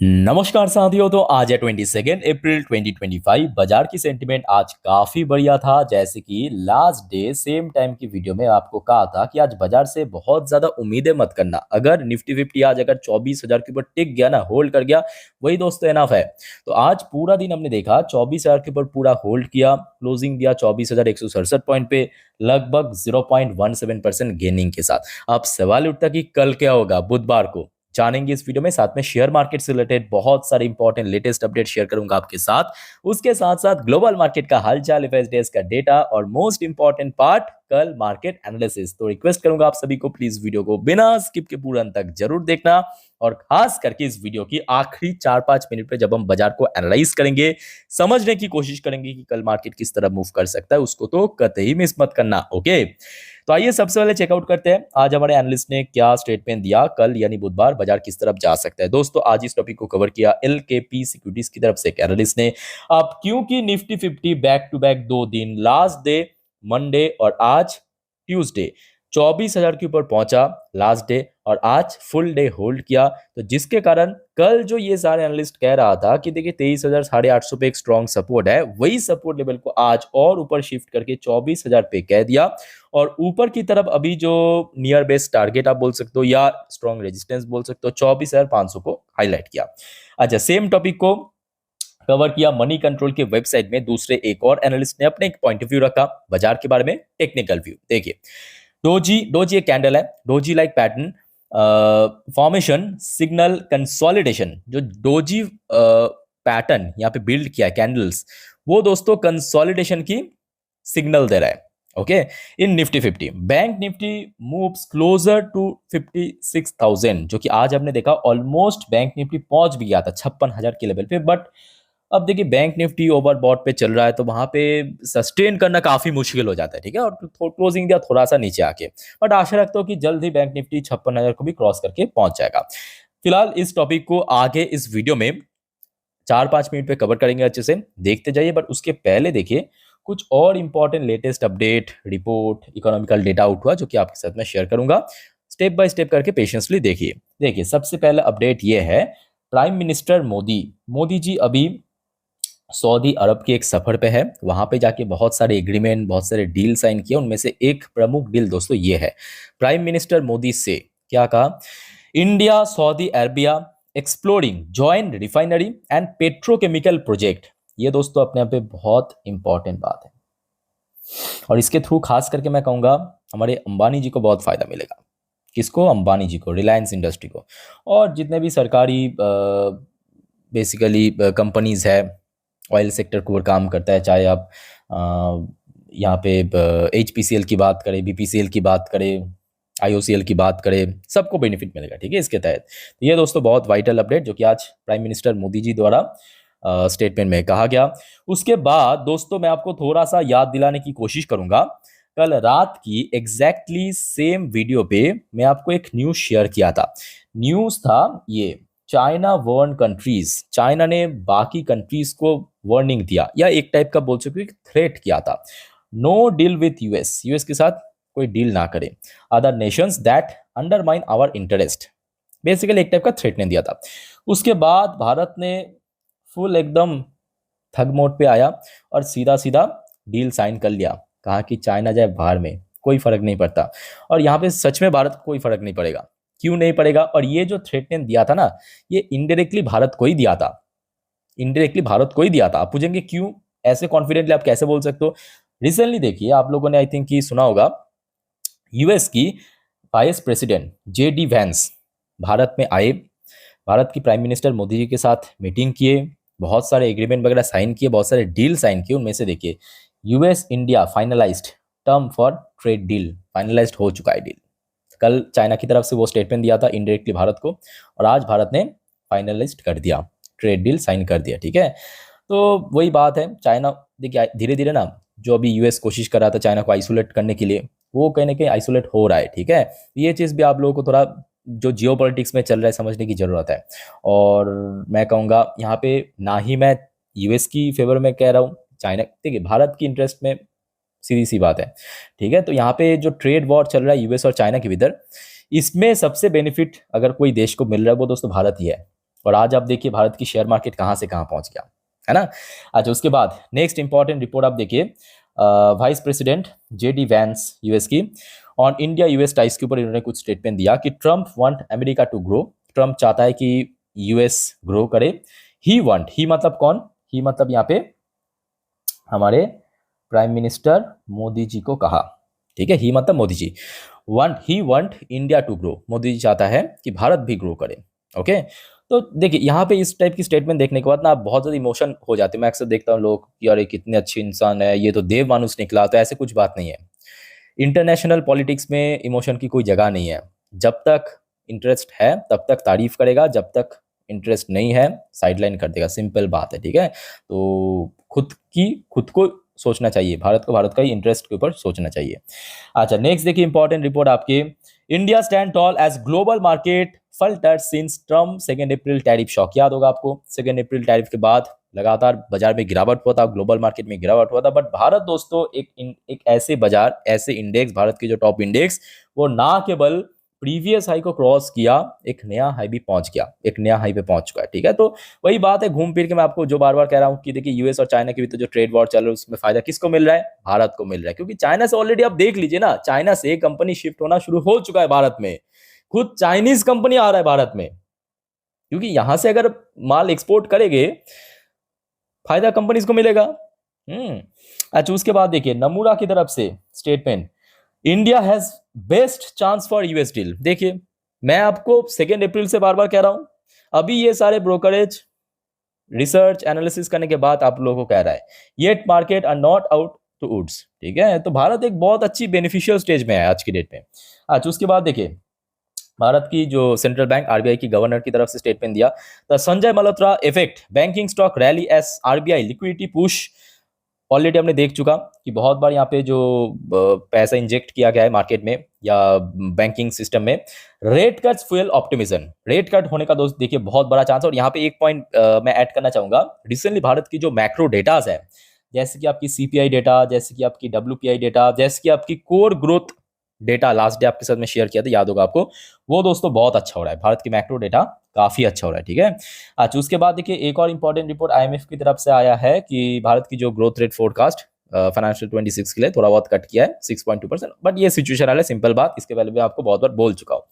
नमस्कार साथियों। तो आज है 22 अप्रैल 2025। बाजार की सेंटिमेंट आज काफी बढ़िया था। जैसे कि लास्ट डे सेम टाइम की वीडियो में आपको कहा था कि आज बाजार से बहुत ज्यादा उम्मीदें मत करना। अगर निफ्टी फिफ्टी आज अगर 24,000 के ऊपर टिक गया ना, होल्ड कर गया, वही दोस्तों एनफ है। तो आज पूरा दिन हमने देखा 24,000 के ऊपर पूरा होल्ड किया, क्लोजिंग दिया 24,167 पॉइंट पे, लगभग 0.17% गेनिंग के साथ। अब सवाल उठता कि कल क्या होगा बुधवार को, जानेंगे इस वीडियो में। साथ में शेयर मार्केट से रिलेटेड बहुत सारे इंपॉर्टेंट लेटेस्ट अपडेट शेयर करूंगा आपके साथ। उसके साथ साथ ग्लोबल मार्केट का हालचाल, एफएसडीएस का डेटा और मोस्ट इंपॉर्टेंट पार्ट कल मार्केट एनालिसिस। तो रिक्वेस्ट करूंगा आप सभी को प्लीज वीडियो को बिना स्किप के पूरा अंत तक जरूर देखना, और खास करके इस वीडियो की आखिरी 4-5 मिनट पे जब हम बाजार को एनालाइज करेंगे, समझने की कोशिश करेंगे कि कल मार्केट किस तरह मूव कर सकता है, उसको तो कतई मिस मत करना। ओके, तो आइए सबसे पहले चेकआउट करते हैं आज हमारे एनालिस्ट ने क्या स्टेटमेंट दिया। कल यानी बुधवार बाजार किस तरफ जा सकता है। दोस्तों आज इस टॉपिक को कवर किया एलकेपी सिक्योरिटीज की तरफ से एक एनालिस्ट ने। अब क्योंकि Nifty fifty back to back 2 दिन, लास्ट डे मंडे और आज ट्यूसडे 24,000 के ऊपर पहुंचा लास्ट डे, और आज फुल डे होल्ड किया। तो जिसके कारण कल जो ये सारे एनालिस्ट कह रहा था कि देखिए 23,800 पे एक स्ट्रॉन्ग सपोर्ट है, वही सपोर्ट लेवल को आज और ऊपर शिफ्ट करके 24,000 पे कह दिया। और ऊपर की तरफ अभी जो नियर बेस टारगेट आप बोल सकते हो या स्ट्रॉन्ग रेजिस्टेंस बोल सकते हो, 24,500 को हाईलाइट किया। अच्छा, सेम टॉपिक को कवर किया मनी कंट्रोल के वेबसाइट में। दूसरे एक और एनालिस्ट ने अपने एक पॉइंट ऑफ व्यू रखा बाजार के बारे में, टेक्निकल व्यू। देखिए डोजी डोजी एक कैंडल है, doji like pattern formation signal consolidation. जो डोजी पैटर्न यहाँ पे बिल्ड किया कैंडल्स, वो दोस्तों कंसोलिडेशन की सिग्नल दे रहा है। Okay, in Nifty fifty bank Nifty moves closer to 56,000, जो कि आज हमने देखा ऑलमोस्ट बैंक निफ्टी पहुंच भी गया था 56,000 के लेवल पे। बट अब देखिए बैंक निफ्टी ओवरबॉट पे चल रहा है, तो वहां पे सस्टेन करना काफी मुश्किल हो जाता है, ठीक है। और क्लोजिंग दिया थोड़ा सा नीचे आके, बट आशा रखता हूँ कि जल्द ही बैंक निफ्टी 56,000 को भी क्रॉस करके पहुंच जाएगा। फिलहाल इस टॉपिक को आगे इस वीडियो में 4-5 मिनट पे कवर करेंगे, अच्छे से देखते जाइए। बट उसके पहले देखिए कुछ और important latest update, report, economical data out हुआ, जो कि आपके साथ मैं शेयर करूंगा। स्टेप बाय स्टेप करके पेशेंसली देखिए। देखिए सबसे पहला अपडेट ये है, प्राइम मिनिस्टर मोदी मोदी जी अभी सऊदी अरब के एक सफर पे है। वहां पे जाके बहुत सारे एग्रीमेंट, बहुत सारे डील साइन किए। उनमें से एक प्रमुख डील दोस्तों ये है, प्राइम मिनिस्टर मोदी से क्या कहा, India Saudi Arabia exploring joint refinery and petrochemical project. ये दोस्तों अपने आप पे बहुत इंपॉर्टेंट बात है, और इसके थ्रू खास करके मैं कहूंगा हमारे अंबानी जी को बहुत फायदा मिलेगा। किसको? अंबानी जी को, रिलायंस इंडस्ट्री को, और जितने भी सरकारी बेसिकली कंपनीज है, ऑयल सेक्टर के ऊपर काम करता है, चाहे आप यहाँ पे HPCL की बात करें, BPCL की बात करें, IOCL की बात करें, सबको बेनिफिट मिलेगा, ठीक है, इसके तहत। तो ये दोस्तों बहुत वाइटल अपडेट जो कि आज प्राइम मिनिस्टर मोदी जी द्वारा स्टेटमेंट में कहा गया। उसके बाद दोस्तों मैं आपको थोड़ा सा याद दिलाने की कोशिश करूंगा। कल रात की एग्जैक्टली सेम वीडियो पे मैं आपको एक न्यूज शेयर किया था। न्यूज था ये, चाइना वार्न कंट्रीज, चाइना ने बाकी कंट्रीज को वार्निंग दिया, या एक टाइप का बोल सकते हो थ्रेट किया था, no deal with US, US के साथ कोई डील ना करें, other nations that undermine our interest. Basically एक टाइप का थ्रेट ने दिया था। उसके बाद भारत ने फुल एकदम थग मोड पे आया और सीधा सीधा डील साइन कर लिया। कहा कि चाइना जाए बाहर में, कोई फर्क नहीं पड़ता। और यहाँ पे सच में भारत को कोई फर्क नहीं पड़ेगा। क्यों नहीं पड़ेगा? और ये जो थ्रेटमेंट दिया था ना, ये इनडायरेक्टली भारत को ही दिया था, इनडायरेक्टली भारत को ही दिया था। आप पूछेंगे क्यों ऐसे कॉन्फिडेंटली आप कैसे बोल सकते हो? रिसेंटली देखिए, आप लोगों ने आई थिंक कि सुना होगा, यूएस की vice president JD Vance Bharat में आए, भारत की प्राइम मिनिस्टर मोदी जी के साथ मीटिंग किए, बहुत सारे एग्रीमेंट वगैरह साइन किए, बहुत सारे डील साइन किए। उनमें से देखिए US India finalised term for trade deal, finalised हो चुका है डील। कल चाइना की तरफ से वो स्टेटमेंट दिया था इनडायरेक्टली भारत को, और आज भारत ने फाइनलाइज्ड कर दिया, ट्रेड डील साइन कर दिया, ठीक है। तो वही बात है, चाइना देखिए धीरे धीरे ना, जो अभी यूएस कोशिश कर रहा था चाइना को आइसोलेट करने के लिए, वो कहीं ना कहीं आइसोलेट हो रहा है, ठीक है। ये चीज़ भी आप लोगों को थोड़ा जो जियोपॉलिटिक्स में चल रहा है समझने की जरूरत है। और मैं कहूँगा यहाँ पे ना ही मैं यूएस की फेवर में कह रहा हूँ, चाइना, देखिए भारत की इंटरेस्ट में, सीधी सी बात है, ठीक है। तो यहाँ पे जो ट्रेड वॉर चल रहा है यूएस और चाइना के भीतर, इसमें सबसे बेनिफिट अगर कोई देश को मिल रहा है वो दोस्तों भारत ही है। और आज आप देखिए भारत की शेयर मार्केट कहाँ से कहाँ पहुंच गया, है ना। अच्छा, उसके बाद नेक्स्ट इंपॉर्टेंट रिपोर्ट आप देखिए, vice president JD Vance US की, ऑन इंडिया यूएस टाइज के ऊपर इन्होंने कुछ स्टेटमेंट दिया कि Trump want America to grow, Trump चाहता है कि यूएस ग्रो करे। ही मतलब कौन, ही मतलब यहाँ पे हमारे प्राइम मिनिस्टर मोदी जी को कहा, ठीक है, ही मतलब Modi ji. He want India to grow, Modi ji चाहता है कि भारत भी ग्रो करे। ओके, तो देखिए यहाँ पे इस टाइप की स्टेटमेंट देखने के बाद ना आप बहुत ज़्यादा इमोशन हो जाते हैं। मैं अक्सर देखता हूँ लोग कि अरे कितने अच्छे इंसान है, ये तो देव मानुष निकला, तो ऐसे कुछ बात नहीं है। इंटरनेशनल पॉलिटिक्स में इमोशन की कोई जगह नहीं है। जब तक इंटरेस्ट है तब तक तारीफ करेगा, जब तक इंटरेस्ट नहीं है साइडलाइन कर देगा, सिंपल बात है, ठीक है। तो खुद को सोचना चाहिए, भारत को भारत का ही इंटरेस्ट के ऊपर सोचना चाहिए। अच्छा, नेक्स्ट देखिए इंपॉर्टेंट रिपोर्ट आपके, India stand tall as global market falter since Trump 2 April tariff shock. याद होगा आपको, 2 अप्रैल टैरिफ के बाद लगातार बाजार में गिरावट हुआ था, ग्लोबल मार्केट में गिरावट हुआ था, बट भारत दोस्तों एक ऐसे बाजार, ऐसे इंडेक्स, भारत के जो टॉप इंडेक्स, वो ना केवल प्रीवियस हाई को क्रॉस किया, एक नया हाई भी पहुंच गया, एक नया हाई पे पहुंच चुका है, ठीक है। तो वही बात है, घूम फिर के मैं आपको जो बार बार कह रहा हूं कि देखिए यूएस और चाइना के भी तो जो ट्रेड वॉर चल रहा है उसमें फायदा किसको मिल रहा है, भारत को मिल रहा है, क्योंकि चाइना से ऑलरेडी आप देख लीजिए ना, चाइना से कंपनी शिफ्ट होना शुरू हो चुका है भारत में, खुद चाइनीज कंपनी आ रहा है भारत में, क्योंकि यहां से अगर माल एक्सपोर्ट करेंगे फायदा कंपनीज को मिलेगा। अच्छा, उसके बाद देखिए नमूरा की तरफ से statement, India has best chance for US deal. देखिए मैं आपको 2 अप्रैल से बार बार कह रहा हूं, अभी ये सारे ब्रोकरेज रिसर्च एनालिसिस करने के बाद आप लोगों को कह रहा है, yet market are not out to woods, ठीक है। तो भारत एक बहुत अच्छी बेनिफिशियल स्टेज में है आज की डेट में। अच्छा, उसके बाद देखिए भारत की जो सेंट्रल बैंक आरबीआई की गवर्नर की तरफ से स्टेटमेंट दिया, the Sanjay Malhotra effect banking stock rally S RBI liquidity push. Already हमने देख चुका कि बहुत बार यहाँ पे जो पैसा इंजेक्ट किया गया है मार्केट में या बैंकिंग सिस्टम में, rate cuts fuel optimism, rate cut होने का दोस्त देखिए बहुत बड़ा चांस है। और यहाँ पे एक पॉइंट मैं ऐड करना चाहूंगा, रिसेंटली भारत की जो मैक्रो डेटाज है, जैसे कि आपकी सीपीआई डेटा, जैसे कि आपकी डब्ल्यूपीआई डेटा, जैसे कि आपकी core growth data, last day आपके साथ में शेयर किया था, याद होगा आपको, वो दोस्तों बहुत अच्छा हो रहा है, भारत की मैक्रो डेटा काफी अच्छा हो रहा है, ठीक है। अच्छा, उसके बाद देखिए एक और इंपॉर्टेंट रिपोर्ट आईएमएफ की तरफ से आया है कि भारत की जो ग्रोथ रेट फोरकास्ट फाइनेंशियल 26 के लिए थोड़ा बहुत कट किया है 6.2%, बट ये सिचुएशन है, सिंपल बात, इसके पहले भी आपको बहुत बार बोल चुका हूं।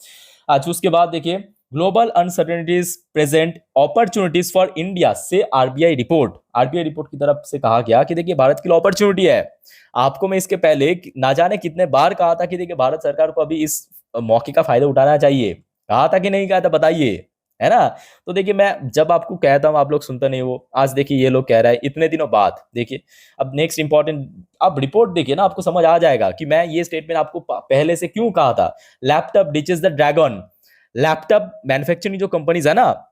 अच्छा, उसके बाद देखिए global uncertainties present opportunities for India से आरबीआई रिपोर्ट, आरबीआई रिपोर्ट की तरफ से कहा गया कि देखिए भारत के लिए अपॉर्चुनिटी है। आपको मैं इसके पहले ना जाने कितने बार कहा था कि देखिए भारत सरकार को अभी इस मौके का फायदा उठाना चाहिए, कहा था कि नहीं कहा था, बताइए, है ना। तो देखिए मैं जब आपको कहता हूं आप लोग सुनते नहीं हो, आज देखिए ये लोग कह रहा है इतने दिनों बाद। देखिए अब नेक्स्ट इंपॉर्टेंट, आप रिपोर्ट देखिए ना, आपको समझ आ जाएगा कि मैं ये स्टेटमेंट आपको पहले से क्यों कहा था। Laptop ditches the dragon, laptop manufacturing जो कंपनीज है ना,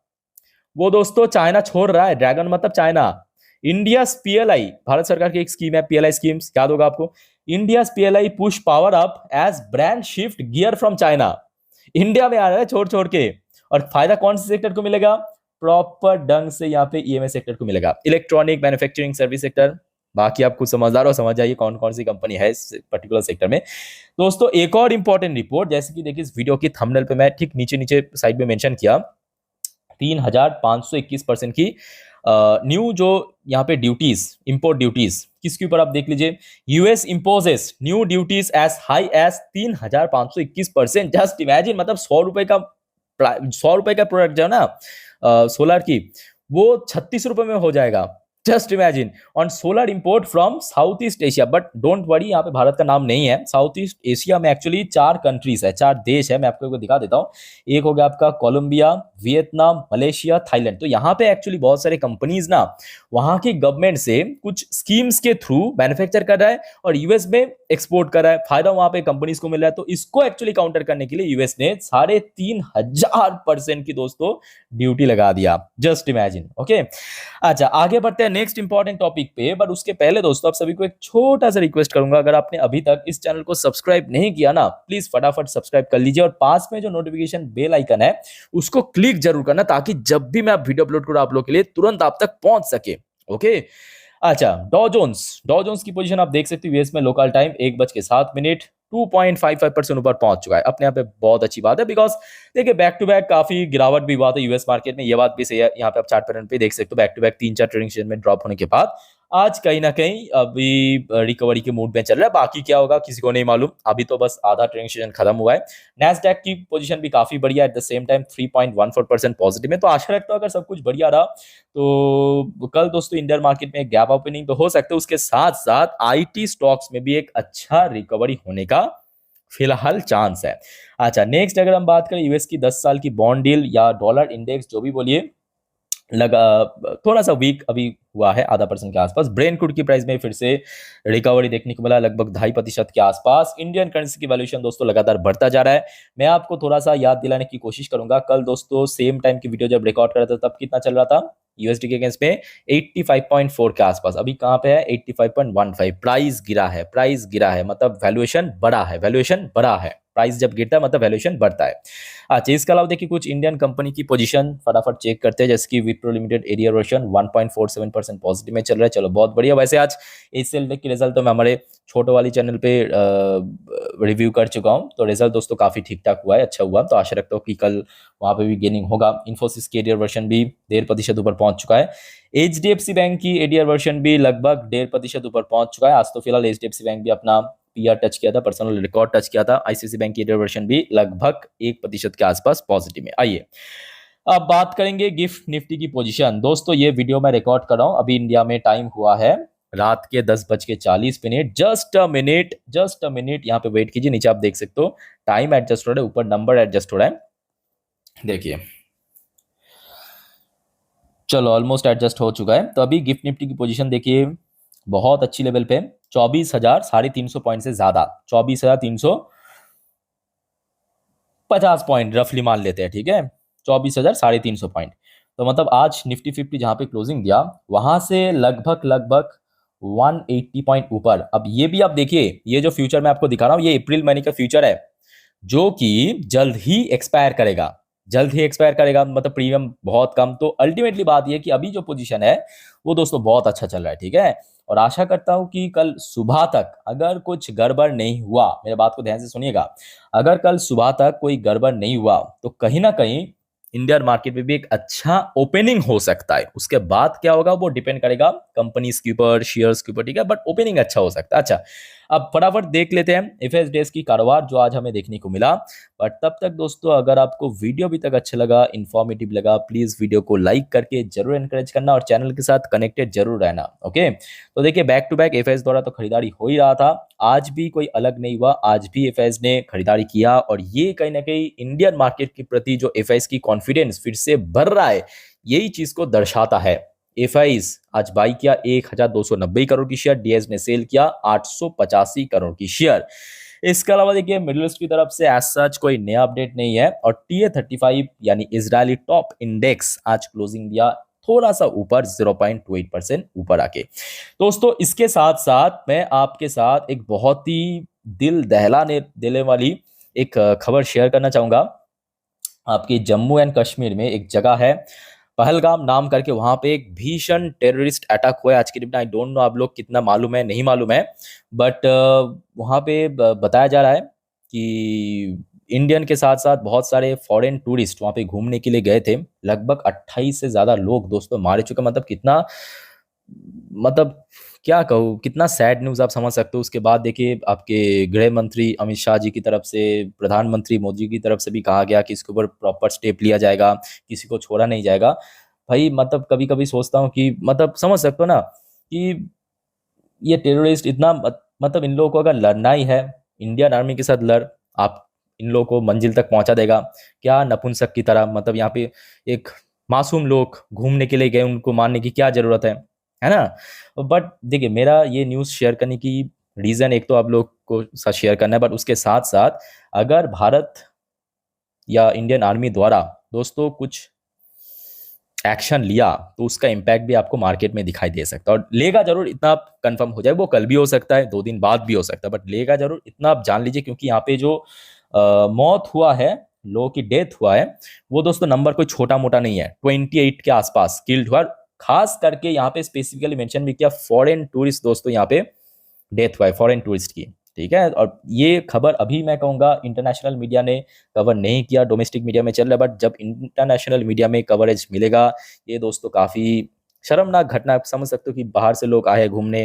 वो दोस्तों चाइना छोड़ रहा है, ड्रैगन मतलब चाइना। इंडिया पीएलआई, भारत सरकार की एक स्कीम है पीएलआई स्कीम, याद होगा आपको, India PLI push power up as brand shift gear from China, India में आ रहा है छोड़ छोड़ के। और फायदा कौन से सेक्टर को मिलेगा, प्रॉपर ढंग से यहाँ पे ईएमएस सेक्टर को मिलेगा, इलेक्ट्रॉनिक, मैन्युफैक्चरिंग, सर्विस सेक्टर। बाकी आप कुछ समझदार हो, समझ जाइए कौन कौन सी कंपनी है इस पर्टिकुलर सेक्टर में। दोस्तों एक और इंपॉर्टेंट रिपोर्ट, जैसे कि देखिए इस वीडियो की थंबनेल पे मैं ठीक नीचे नीचे साइड में मेंशन किया, 3521% की न्यू जो यहाँ पे ड्यूटीज, इंपोर्ट ड्यूटीज किसके ऊपर आप देख लीजिए, US imposes new duties as high as 3521%। Just imagine, मतलब 100 रुपए का, 100 रुपए का प्रोडक्ट जो है ना सोलर की, वो 36 रुपए में हो जाएगा। Just imagine, on solar import from south east Asia. But don't worry, यहाँ पे भारत का नाम नहीं है। साउथ ईस्ट एशिया में एक्चुअली 4 कंट्रीज है, 4 देश है, मैं आपको दिखा देता हूँ। एक हो गया आपका कोलंबिया, वियतनाम, मलेशिया, थाईलैंड। तो यहाँ पे एक्चुअली बहुत सारे कंपनीज ना वहां की गवर्नमेंट से कुछ स्कीम्स के थ्रू मैन्युफैक्चर कर रहा है और यूएस में एक्सपोर्ट कर रहा है, फायदा वहां पे कंपनीज को मिल रहा है। तो इसको एक्चुअली काउंटर करने के लिए यूएस ने 3500% की दोस्तों ड्यूटी लगा दिया। Just imagine, okay. अच्छा, आगे बढ़ते हैं नेक्स्ट इंपॉर्टेंट टॉपिक पे, बट उसके पहले दोस्तों आप सभी को एक छोटा सा रिक्वेस्ट करूंगा, अगर आपने अभी तक इस चैनल को सब्सक्राइब नहीं किया ना, प्लीज फटाफट सब्सक्राइब कर लीजिए और पास में जो नोटिफिकेशन बेल आइकन है उसको क्लिक जरूर करना, ताकि जब भी मैं वीडियो अपलोड करूं आप लोग के लिए तुरंत आप तक पहुंच सके, ओके। अच्छा, डॉ जोन्स की पोजीशन आप देख सकते हो यूएस में लोकल टाइम 1:07, 2.55% ऊपर पहुंच चुका है। अपने यहाँ पे बहुत अच्छी बात है, बिकॉज देखिए बैक टू बैक काफी गिरावट भी हुआ था यूएस मार्केट में, ये बात भी सही है। यहाँ पे आप चार्ट पैटर्न पे देख सकते हो, back to back 3-4 trading session में ड्रॉप होने के बाद आज कहीं ना कहीं अभी रिकवरी के मूड में चल रहा है। बाकी क्या होगा किसी को नहीं मालूम, अभी तो बस आधा ट्रेडिंग सेशन खत्म हुआ है। नैस्डैक की पोजीशन भी काफी बढ़िया, at the same time 3.14% positive में। तो आशा रखता हूँ अगर सब कुछ बढ़िया रहा तो कल दोस्तों इंडियन मार्केट में एक गैप ओपनिंग तो हो सकता है, उसके साथ साथ आईटी स्टॉक्स में भी एक अच्छा रिकवरी होने का फिलहाल चांस है। अच्छा, नेक्स्ट अगर हम बात करें यूएस की 10 साल की बॉन्ड डील या डॉलर इंडेक्स जो भी बोलिए, लगा थोड़ा सा वीक अभी हुआ है, आधा परसेंट के आसपास। ब्रेन क्रूड की प्राइस में फिर से रिकवरी देखने को मिला, लगभग 2.5% के आसपास। इंडियन करेंसी की वैल्यूएशन दोस्तों लगातार बढ़ता जा रहा है। मैं आपको थोड़ा सा याद दिलाने की कोशिश करूंगा, कल दोस्तों सेम टाइम की वीडियो जब रिकॉर्ड कर रहा था तब कितना चल रहा था यूएसडी के अगेंस्ट में 85.4 के आसपास। अभी कहाँ पे है 85.15। प्राइस गिरा है, प्राइस गिरा है मतलब वैल्यूएशन बढ़ा है, वैल्यूएशन बढ़ा है। प्राइस जब गिरता है मतलब वैल्यूएशन बढ़ता है। अच्छा, इसके अलावा देखिए कुछ इंडियन कंपनी की पोजीशन फटाफट चेक करते हैं, जैसे कि Wipro limited area version 1.47% positive में चल रहा है। चलो बहुत बढ़िया। वैसे आज एचसीएल के रिजल्ट तो मैं हमारे छोटे वाली चैनल पे रिव्यू कर चुका हूँ, तो रिजल्ट दोस्तों काफी ठीक ठाक हुआ है, अच्छा हुआ। तो आशा रखता हूँ कि कल वहां पे भी गेनिंग होगा। इन्फोसिस की एरियर वर्शन भी 1.5% ऊपर पहुंच चुका है। एचडीएफसी बैंक की एरियर वर्शन भी लगभग 1.5% ऊपर पहुंच चुका है। आज तो फिलहाल एचडीएफसी बैंक भी अपना पीआर टच किया था, पर्सनल रिकॉर्ड टच किया था। आईसीआईसी बैंक की एरियर वर्शन भी लगभग 1% के आसपास पॉजिटिव में। आइए अब बात करेंगे गिफ्ट निफ्टी की पोजीशन। दोस्तों ये वीडियो मैं रिकॉर्ड कर रहा हूं, अभी इंडिया में टाइम हुआ है रात के 10:40। जस्ट अ मिनट यहाँ पे वेट कीजिए। नीचे आप देख सकते हो टाइम एडजस्ट हो रहा है, ऊपर नंबर एडजस्ट हो रहा है, देखिए चलो ऑलमोस्ट एडजस्ट हो चुका है। तो अभी गिफ्ट निफ्टी की पोजीशन देखिए बहुत अच्छी लेवल पे 24,350 पॉइंट से ज्यादा, 24,350 पॉइंट रफली मान लेते हैं, ठीक है 24,350 पॉइंट। तो मतलब आज निफ्टी 50 जहां पे क्लोजिंग दिया वहां से लगभग लगभग 180 पॉइंट ऊपर। अब ये भी आप देखिए, ये जो फ्यूचर मैं आपको दिखा रहा हूं ये अप्रैल महीने का फ्यूचर है, जो कि जल्द ही एक्सपायर करेगा, जल्द ही एक्सपायर करेगा, मतलब प्रीमियम बहुत कम। तो अल्टीमेटली बात यह कि अभी जो पोजीशन है वो दोस्तों बहुत अच्छा चल रहा है, ठीक है। और आशा करता हूं कि कल सुबह तक अगर कुछ गड़बड़ नहीं हुआ, मेरे बात को ध्यान से सुनिएगा, अगर कल सुबह तक कोई गड़बड़ नहीं हुआ तो कहीं ना कहीं इंडियन मार्केट में भी एक अच्छा ओपनिंग हो सकता है। उसके बाद क्या होगा वो डिपेंड करेगा कंपनीज के ऊपर, शेयर्स के ऊपर, ठीक है, बट ओपनिंग अच्छा हो सकता है। अच्छा, अब फटाफट देख लेते हैं एफएस डेज की कारोबार जो आज हमें देखने को मिला। बट तब तक दोस्तों अगर आपको वीडियो अभी तक अच्छा लगा, इन्फॉर्मेटिव लगा, प्लीज वीडियो को लाइक करके जरूर एनकरेज करना और चैनल के साथ कनेक्टेड जरूर रहना। ओके, तो देखिए बैक टू बैक एफएस द्वारा तो खरीदारी हो ही रहा था, आज भी कोई अलग नहीं हुआ, आज भी एफएस ने खरीदारी किया। और ये कहीं ना कहीं इंडियन मार्केट के प्रति जो एफएस की कॉन्फिडेंस फिर से बढ़ रहा है, यही चीज को दर्शाता है। एफआईज आज बाई किया 1,290 करोड़ की शेयर, डीएस ने सेल किया 885 करोड़ की शेयर। इसके अलावा देखिए मिडिल ईस्ट की तरफ से एज सच कोई नया अपडेट नहीं है। और TA35 यानी इजरायली टॉप इंडेक्स आज क्लोजिंग दिया थोड़ा सा ऊपर 0.28% ऊपर आके। दोस्तों इसके साथ साथ मैं आपके साथ एक बहुत ही दिल दहलाने देने वाली एक खबर शेयर करना चाहूंगा। आपके जम्मू एंड कश्मीर में एक जगह है पहलगाम नाम करके, वहां पे एक भीषण टेररिस्ट अटैक हुआ है आज के दिन। आई डोंट नो आप लोग कितना मालूम है नहीं मालूम है, बट वहां पे बताया जा रहा है कि इंडियन के साथ साथ बहुत सारे फॉरेन टूरिस्ट वहां पे घूमने के लिए गए थे। लगभग 28 से ज्यादा लोग दोस्तों मारे चुके, मतलब कितना, मतलब क्या कहूँ, कितना सैड न्यूज़ आप समझ सकते हो। उसके बाद देखिए आपके गृह मंत्री अमित शाह जी की तरफ से, प्रधानमंत्री मोदी की तरफ से भी कहा गया कि इसके ऊपर प्रॉपर स्टेप लिया जाएगा, किसी को छोड़ा नहीं जाएगा। भाई मतलब कभी कभी सोचता हूँ कि मतलब समझ सकते हो ना कि ये टेररिस्ट इतना मतलब इन लोगों को अगर लड़ना ही है इंडियन आर्मी के साथ लड़, आप इन लोगों को मंजिल तक पहुंचा देगा क्या नपुंसक की तरह। मतलब यहाँ पे एक मासूम लोग घूमने के लिए गए, उनको मारने की क्या जरूरत है ना। बट देखिए मेरा ये न्यूज़ शेयर करने की रीज़न एक तो आप लोग को साथ शेयर करना है, बट उसके साथ साथ अगर भारत या इंडियन आर्मी द्वारा दोस्तों कुछ एक्शन लिया तो उसका इम्पैक्ट भी आपको मार्केट में दिखाई दे सकता है। और लेगा जरूर, इतना आप कंफर्म हो जाए, वो कल भी हो सकता है, 2 दिन बाद भी हो सकता है, बट लेगा जरूर इतना आप जान लीजिए। क्योंकि यहाँ पे जो मौत हुआ है, लोगों की डेथ हुआ है, वो दोस्तों नंबर कोई छोटा मोटा नहीं है, 28 के आसपास किल्ड हुआ। खास करके यहाँ पे स्पेसिफिकली मेंशन भी किया फॉरेन टूरिस्ट दोस्तों यहाँ पे डेथ हुआ है, फॉरेन टूरिस्ट की। ठीक है। और ये खबर अभी मैं कहूँगा इंटरनेशनल मीडिया ने कवर नहीं किया, डोमेस्टिक मीडिया में चल रहा है, बट जब इंटरनेशनल मीडिया में कवरेज मिलेगा, ये दोस्तों काफ़ी शर्मनाक घटना, आप समझ सकते हो कि बाहर से लोग आए घूमने,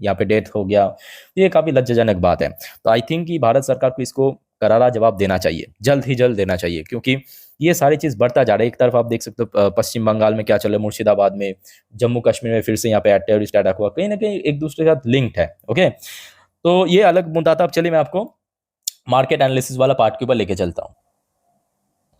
यहाँ पे डेथ हो गया, तो ये काफ़ी लज्जाजनक बात है। तो आई थिंक कि भारत सरकार को इसको करारा जवाब देना चाहिए, जल्द ही जल्द देना चाहिए, क्योंकि ये सारी चीज़ बढ़ता जा रहा है। एक तरफ आप देख सकते हो पश्चिम बंगाल में क्या चल रहा है, मुर्शिदाबाद में, जम्मू कश्मीर में फिर से यहाँ पे टेररिस्ट अटैक हुआ, कहीं ना कहीं एक दूसरे के साथ लिंक्ड है। ओके, तो ये अलग मुद्दा था। अब चलिए मैं आपको मार्केट एनालिसिस वाला पार्ट के ऊपर लेके चलता हूँ।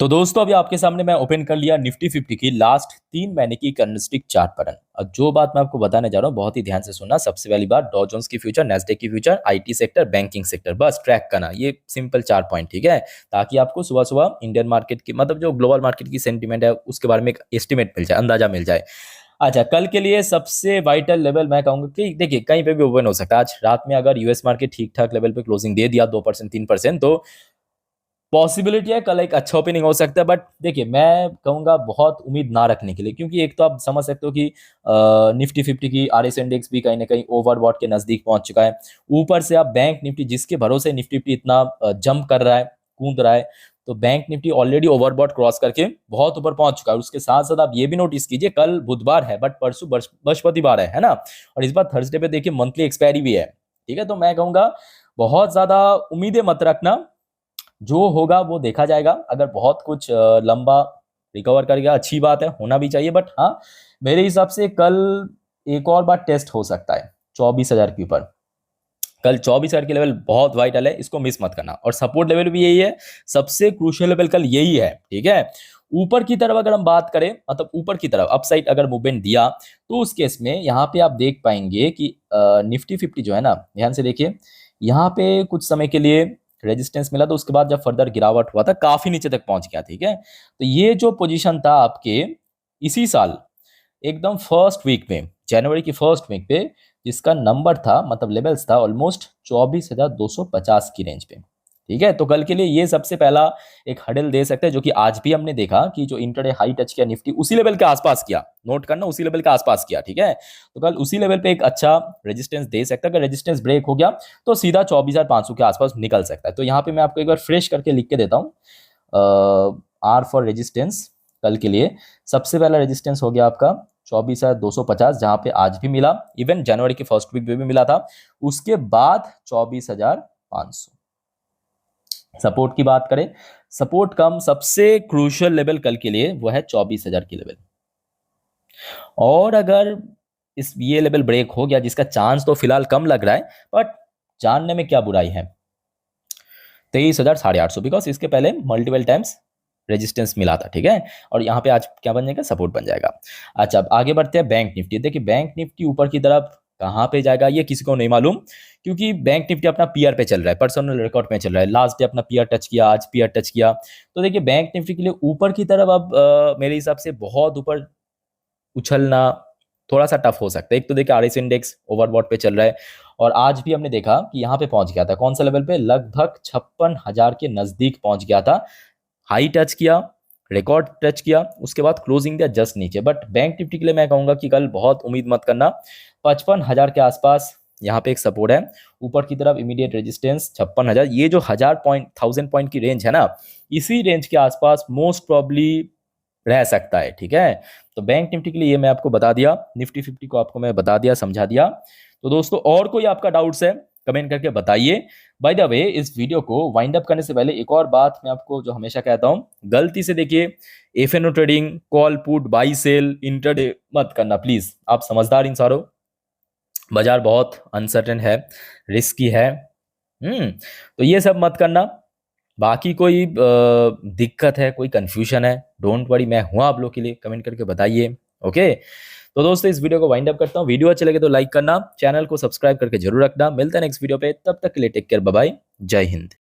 तो दोस्तों अभी आपके सामने मैं ओपन कर लिया निफ्टी 50 की लास्ट 3 महीने की कैंडलस्टिक चार्ट पैटर्न। अब जो बात मैं आपको बताने जा रहा हूँ बहुत ही ध्यान से सुनना। सबसे पहली बात, डॉ जोन्स की फ्यूचर, नैस्डैक की future, IT sector, banking sector, बस ट्रैक करना, ये सिंपल 4 पॉइंट, ठीक है, ताकि आपको सुबह सुबह इंडियन मार्केट की, मतलब जो ग्लोबल मार्केट की सेंटीमेंट है उसके बारे में एक एस्टिमेट मिल जाए, अंदाजा मिल जाए। अच्छा, कल के लिए सबसे वाइटल लेवल मैं कहूंगा कि देखिए कहीं पे भी ओपन हो सकता है। आज रात में अगर यूएस मार्केट ठीक ठाक लेवल पे क्लोजिंग दे दिया 2% 3%, तो पॉसिबिलिटी है कल एक अच्छा ओपनिंग हो सकता है। बट देखिए मैं कहूंगा बहुत उम्मीद ना रखने के लिए, क्योंकि एक तो आप समझ सकते हो कि निफ्टी 50 की आरएस इंडेक्स भी कहीं ना कहीं ओवरबॉट के नजदीक पहुंच चुका है। ऊपर से आप बैंक निफ्टी, जिसके भरोसे निफ्टी 50 इतना जंप कर रहा है, कूद रहा है, तो bank Nifty already overbought cross करके बहुत ऊपर पहुंच चुका है। उसके साथ साथ आप ये भी नोटिस कीजिए, कल बुधवार है बट परसों बृहस्पतिवार है ना, और इस बार थर्सडे पे देखिए मंथली एक्सपायरी भी है। ठीक है, तो मैं कहूंगा बहुत ज्यादा उम्मीदें मत रखना, जो होगा वो देखा जाएगा। अगर बहुत कुछ लंबा रिकवर कर गया अच्छी बात है, होना भी चाहिए, बट हाँ मेरे हिसाब से कल एक और बार टेस्ट हो सकता है 24,000 के ऊपर। कल 24,000 के लेवल बहुत वाइटल है, इसको मिस मत करना, और सपोर्ट लेवल भी यही है, सबसे क्रूशियल लेवल कल यही है। ठीक है, ऊपर की तरफ अगर हम बात करें, मतलब ऊपर की तरफ अपसाइड अगर मूवमेंट दिया, तो उस केस में यहाँ पे आप देख पाएंगे कि निफ्टी 50 जो है ना, ध्यान से देखिए, यहाँ पे कुछ समय के लिए रेजिस्टेंस मिला, तो उसके बाद जब फर्दर गिरावट हुआ था काफी नीचे तक पहुंच गया। ठीक है, तो ये जो पोजीशन था आपके इसी साल एकदम फर्स्ट वीक में, जनवरी की फर्स्ट वीक पे, जिसका नंबर था, मतलब लेवल्स था ऑलमोस्ट 24,250 की रेंज पे। ठीक है, तो कल के लिए ये सबसे पहला एक हडल दे सकते हैं, जो कि आज भी हमने देखा कि जो इंटरडे हाई टच किया निफ्टी उसी लेवल के आसपास किया, नोट करना उसी लेवल के आसपास किया। ठीक है, तो कल उसी लेवल पे एक अच्छा रेजिस्टेंस दे सकता है। अगर रेजिस्टेंस ब्रेक हो गया तो सीधा 24,500 के आसपास निकल सकता है। तो यहाँ पे मैं आपको एक बार फ्रेश करके लिख के देता हूँ। आर फॉर रेजिस्टेंस कल के लिए सबसे पहला रेजिस्टेंस हो गया आपका 24,250, जहां पे आज भी मिला, इवन जनवरी के फर्स्ट वीक में भी मिला था। उसके बाद 24,500। सपोर्ट की बात करें, सपोर्ट कम सबसे क्रूशियल लेवल कल के लिए वो है 24,000 की लेवल। और अगर इस ये लेवल ब्रेक हो गया, जिसका चांस तो फिलहाल कम लग रहा है, बट जानने में क्या बुराई है, 23,850, बिकॉज इसके पहले मल्टीपल टाइम्स रेजिस्टेंस मिला था। ठीक है, और यहाँ पे आज क्या बन जाएगा, सपोर्ट बन जाएगा। अच्छा, अब आगे बढ़ते हैं बैंक निफ्टी। देखिए बैंक निफ्टी ऊपर की तरफ कहाँ पे जाएगा ये किसी को नहीं मालूम, क्योंकि बैंक निफ्टी अपना पीआर पे चल रहा है, पर्सनल रिकॉर्ड में चल रहा है। लास्ट डे अपना पीआर टच किया, आज पीआर टच किया, तो देखिए बैंक निफ्टी के लिए ऊपर की तरफ अब मेरे हिसाब से बहुत ऊपर उछलना थोड़ा सा टफ हो सकता है। एक तो देखिए आरएस इंडेक्स ओवरबॉट पे चल रहा है, और आज भी हमने देखा कि यहाँ पे पहुंच गया था, कौन सा लेवल पे, लगभग 56,000 के नजदीक पहुंच गया था। हाई टच किया, रिकॉर्ड टच किया, उसके बाद क्लोजिंग दिया जस्ट नीचे। बट बैंक निफ्टी के लिए मैं कहूंगा कि कल बहुत उम्मीद मत करना, 55,000 के आसपास यहाँ पे एक सपोर्ट है। ऊपर की तरफ इमीडिएट रेजिस्टेंस 56,000, ये जो 1,000 पॉइंट की रेंज है ना, इसी रेंज के आसपास मोस्ट प्रॉब्ली रह सकता है। ठीक है, तो बैंक निफ्टी के लिए ये मैं आपको बता दिया, निफ्टी 50 को आपको मैं बता दिया, समझा दिया। तो दोस्तों और कोई आपका डाउट्स है कमेंट करके बताइए। बाय द वे, इस वीडियो को वाइंड अप करने से पहले एक और बात मैं आपको जो हमेशा कहता हूं, गलती से देखिए F and O trading, call put, buy sell, intraday मत करना प्लीज। आप समझदार इंसान हो, बाजार बहुत अनसर्टेन है, रिस्की है। तो ये सब मत करना। बाकी कोई दिक्कत है, कोई कंफ्यूजन है, डोंट वरी, मैं हूं आप लोग के लिए, कमेंट करके बताइए। ओके, तो दोस्तों इस वीडियो को वाइंड अप करता हूं। वीडियो अच्छे लगे तो लाइक करना, चैनल को सब्सक्राइब करके जरूर रखना। मिलते हैं नेक्स्ट वीडियो पे, तब तक के लिए टेक केयर, बाय बाय, जय हिंद।